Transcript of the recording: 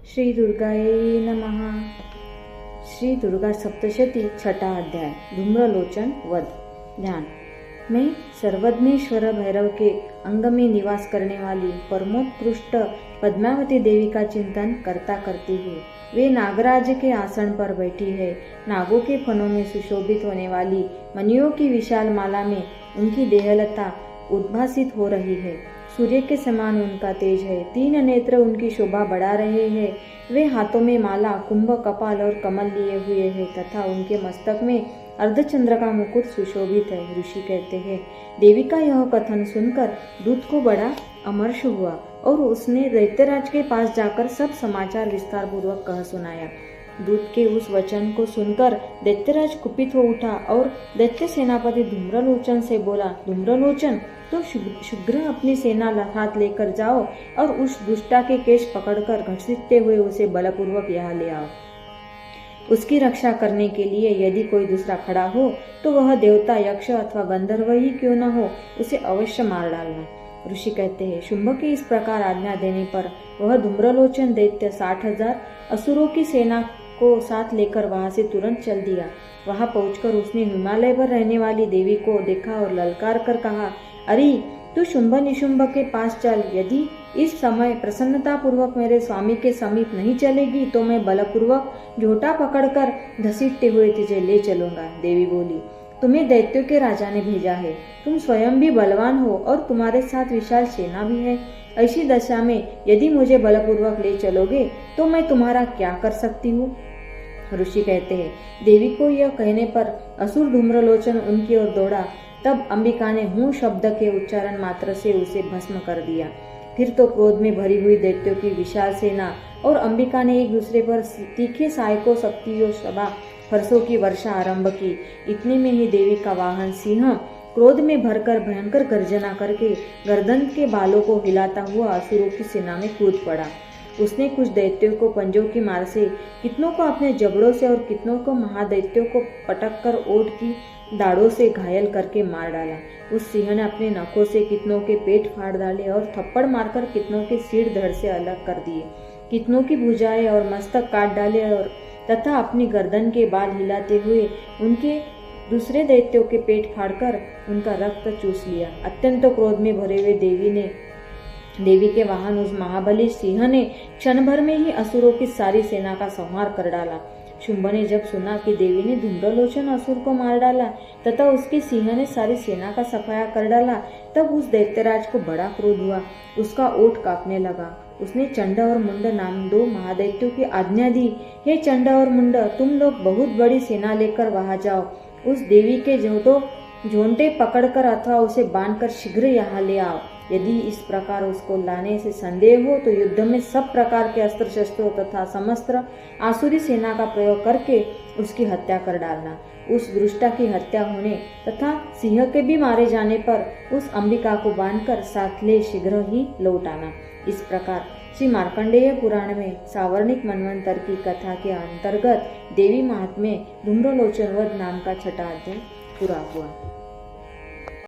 श्री दुर्गाये नमः। श्री दुर्गा सप्तशती छठा अध्याय धूम्रलोचन वध। ध्यान। मैं सर्वज्ञेश्वर भैरव के अंग में निवास करने वाली परमोत्कृष्ट पद्मावती देवी का चिंतन करता करती हूँ। वे नागराज के आसन पर बैठी है। नागों के फनों में सुशोभित होने वाली मणियों की विशाल माला में उनकी देहलता उद्भासित हो रही है। सूर्य के समान उनका तेज है। 3 नेत्र उनकी शोभा बढ़ा रहे हैं। वे हाथों में माला, कुंभ, कपाल और कमल लिए हुए हैं तथा उनके मस्तक में अर्धचंद्र का मुकुट सुशोभित है। ऋषि कहते हैं, देवी का यह कथन सुनकर दूत को बड़ा अमर्ष हुआ और उसने दैत्यराज के पास जाकर सब समाचार विस्तार पूर्वक कह सुनाया। दूत के उस वचन को सुनकर दैत्यराज कुपित हो उठा और दैत्य सेनापति धूम्रलोचन से बोला, धूम्रलोचन, तो शीघ्र अपनी सेना हाथ लेकर जाओ और उस दुष्टा के केश पकड़कर घसीटते हुए उसे बलपूर्वक यहाँ ले आओ। उसकी रक्षा करने के लिए यदि कोई दूसरा खड़ा हो तो वह देवता, यक्ष अथवा गंधर्व ही क्यों न हो, उसे अवश्य मार डालना। ऋषि कहते हैं, शुंभ के इस प्रकार आज्ञा देने पर वह धूम्रलोचन दैत्य 60,000 असुरों की सेना को साथ लेकर वहां से तुरंत चल दिया। वहां पहुंचकर उसने हिमालय पर रहने वाली देवी को देखा और ललकार कर कहा, अरे तू शुंभ निशुंभ के पास चल। यदि इस समय प्रसन्नता पूर्वक मेरे स्वामी के समीप नहीं चलेगी तो मैं बलपूर्वक झोटा पकड़कर घसीटते हुए तुझे ले चलूंगा। देवी बोली, तुम्हें दैत्यों के राजा ने भेजा है। तुम स्वयं भी बलवान हो और तुम्हारे साथ विशाल सेना भी है। ऐसी दशा में यदि मुझे बलपूर्वक ले चलोगे तो मैं तुम्हारा क्या कर सकती हूँ। ऋषि कहते हैं, देवी को यह कहने पर असुर धूम्रलोचन उनकी ओर दौड़ा। तब अंबिका ने हूँ शब्द के उच्चारण मात्र से उसे भस्म कर दिया। फिर तो क्रोध में भरी हुई दैत्यों की विशाल सेना और अंबिका ने एक दूसरे पर तीखे सहायकों, शक्तियों, सभा फरसों की वर्षा आरंभ की। इतने में ही देवी का वाहन सिंह क्रोध में भरकर भयंकर गर्जना करके गर्दन के बालों को हिलाता हुआ असुरों की सेना में कूद पड़ा। उसने कुछ दैत्यों को पंजों की मार से, कितनों को अपने जबड़ों से और कितनों को महादैत्यों को पटक कर ओठ की दाढ़ों से घायल करके मार डाला। उस सिंह ने अपने नखों से कितनों के पेट फाड़ डाले और थप्पड़ मारकर कितनों के सिर धड़ से अलग कर दिए। कितनों की भुजाएं और मस्तक काट डाले और तथा अपनी गर्दन के बाल हिलाते हुए उनके दूसरे दैत्यों के पेट फाड़कर उनका रक्त चूस लिया। अत्यंत क्रोध में भरे हुए देवी के वाहन उस महाबली सिंह ने क्षण भर में ही असुरों की सारी सेना का संहार कर डाला। शुंभ ने जब सुना कि देवी ने धूम्रलोचन असुर को मार डाला तथा उसके सिंह ने सारी सेना का सफाया कर डाला, तब उस दैत्यराज को बड़ा क्रोध हुआ। उसका ओठ कांपने लगा। उसने चंड और मुंड नाम 2 महादैत्यों की आज्ञा दी, हे चंड और मुंड, तुम लोग बहुत बड़ी सेना लेकर वहां जाओ। उस देवी के झोंटे पकड़कर अथवा उसे बांधकर शीघ्र यहाँ ले आओ। यदि इस प्रकार उसको लाने से संदेह हो तो युद्ध में सब प्रकार के अस्त्र शस्त्रों तथा समस्त आसुरी सेना का प्रयोग करके उसकी हत्या कर डालना। उस दुष्टा की हत्या होने तथा सिंह के भी मारे जाने पर उस अंबिका को बांधकर साथ ले शीघ्र ही लौट आना। इस प्रकार श्री मार्कंडेय पुराण में सावर्णिक मनवंतर की कथा के अंतर्गत देवी महात्म्य धूम्रलोचन वध नाम का छठा अध्याय पूरा हुआ।